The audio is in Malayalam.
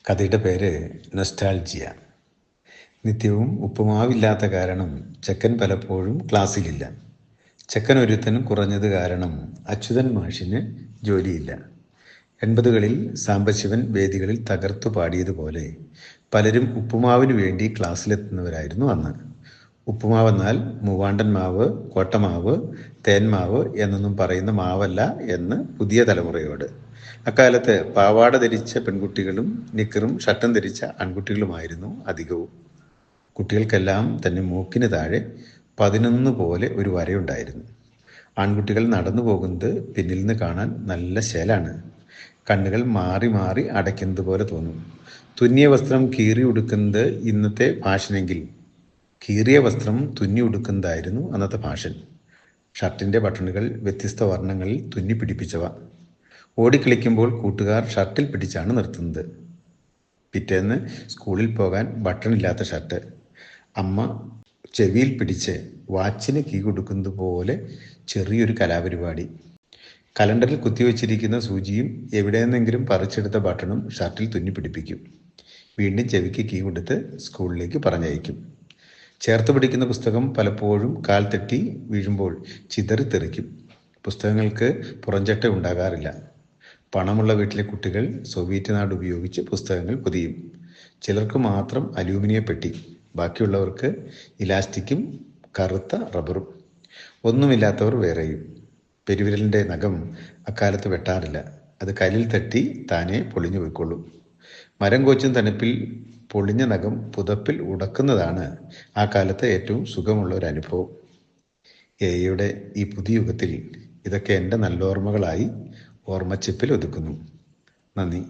കഥയുടെ പേര് നൊസ്റ്റാൾജിയ. നിത്യവും ഉപ്പുമാവില്ലാത്ത കാരണം ചെക്കൻ പലപ്പോഴും ക്ലാസ്സിലില്ല. ചെക്കൻ ഒരുത്തനും കുറഞ്ഞത് കാരണം അച്യുതൻ മാഷിന് ജോലിയില്ല. 80കളിൽ സാംബശിവൻ വേദികളിൽ തകർത്തു പാടിയതുപോലെ പലരും ഉപ്പുമാവിനു വേണ്ടി ക്ലാസ്സിലെത്തുന്നവരായിരുന്നു അന്ന്. ഉപ്പുമാവെന്നാൽ മൂവാണ്ടൻ മാവ്, കോട്ടമാവ്, തേന്മാവ് എന്നൊന്നും പറയുന്ന മാവല്ല എന്ന് പുതിയ തലമുറയോട്. അക്കാലത്ത് പാവാട ധരിച്ച പെൺകുട്ടികളും നിക്കറും ഷർട്ടും ധരിച്ച ആൺകുട്ടികളുമായിരുന്നു അധികവും. കുട്ടികൾക്കെല്ലാം തന്നെ മൂക്കിന് താഴെ 11 പോലെ ഒരു വരയുണ്ടായിരുന്നു. ആൺകുട്ടികൾ നടന്നു പോകുന്നത് പിന്നിൽ നിന്ന് കാണാൻ നല്ല ശേലാണ്. കണ്ണുകൾ മാറി മാറി അടയ്ക്കുന്നത് പോലെ തോന്നും. തുന്നിയ വസ്ത്രം കീറി ഉടുക്കുന്നത് ഇന്നത്തെ ഫാഷനെങ്കിൽ കീറിയ വസ്ത്രം തുന്നി ഉടുക്കുന്നതായിരുന്നു അന്നത്തെ ഫാഷൻ. ഷർട്ടിൻ്റെ ബട്ടണുകൾ വ്യത്യസ്ത വർണ്ണങ്ങളിൽ തുന്നി പിടിപ്പിച്ചവ. ഓടിക്കളിക്കുമ്പോൾ കൂട്ടുകാർ ഷർട്ടിൽ പിടിച്ചാണ് നിർത്തുന്നത്. പിറ്റേന്ന് സ്കൂളിൽ പോകാൻ ബട്ടണില്ലാത്ത ഷർട്ട്. അമ്മ ചെവിയിൽ പിടിച്ച് വാച്ചിന് കീ കൊടുക്കുന്നത് പോലെ ചെറിയൊരു കലാപരിപാടി. കലണ്ടറിൽ കുത്തിവെച്ചിരിക്കുന്ന സൂചിയും എവിടെയെന്നെങ്കിലും പറിച്ചെടുത്ത ബട്ടണും ഷർട്ടിൽ തുന്നി പിടിപ്പിക്കും. വീണ്ടും ചെവിക്ക് കീ കൊടുത്ത് സ്കൂളിലേക്ക് പറഞ്ഞയക്കും. ചേർത്ത് പിടിക്കുന്ന പുസ്തകം പലപ്പോഴും കാൽ തെറ്റി വീഴുമ്പോൾ ചിതറിത്തെറിക്കും. പുസ്തകങ്ങൾക്ക് പുറംചട്ട ഉണ്ടാകാറില്ല. പണമുള്ള വീട്ടിലെ കുട്ടികൾ സോവിയറ്റ് നാട് ഉപയോഗിച്ച് പുസ്തകങ്ങൾ പൊതിയും. ചിലർക്ക് മാത്രം അലൂമിനിയ പെട്ടി, ബാക്കിയുള്ളവർക്ക് ഇലാസ്റ്റിക്കും കറുത്ത റബ്ബറും. ഒന്നുമില്ലാത്തവർ വേറെയും. പെരുവിരലിൻ്റെ നഖം അക്കാലത്ത് വെട്ടാറില്ല. അത് കല്ലിൽ തട്ടി താനെ പൊളിഞ്ഞു പോയിക്കൊള്ളും. മരം കോച്ചും തണുപ്പിൽ പൊളിഞ്ഞ നഖം പുതപ്പിൽ ഉടക്കുന്നതാണ് ആ കാലത്ത് ഏറ്റവും സുഖമുള്ള ഒരു അനുഭവം. എയുടെ ഈ പുതിയ യുഗത്തിൽ ഇതൊക്കെ എൻ്റെ നല്ലോർമ്മകളായി ഓർമ്മച്ചിപ്പിൽ ഒതുക്കുന്നു. നന്ദി.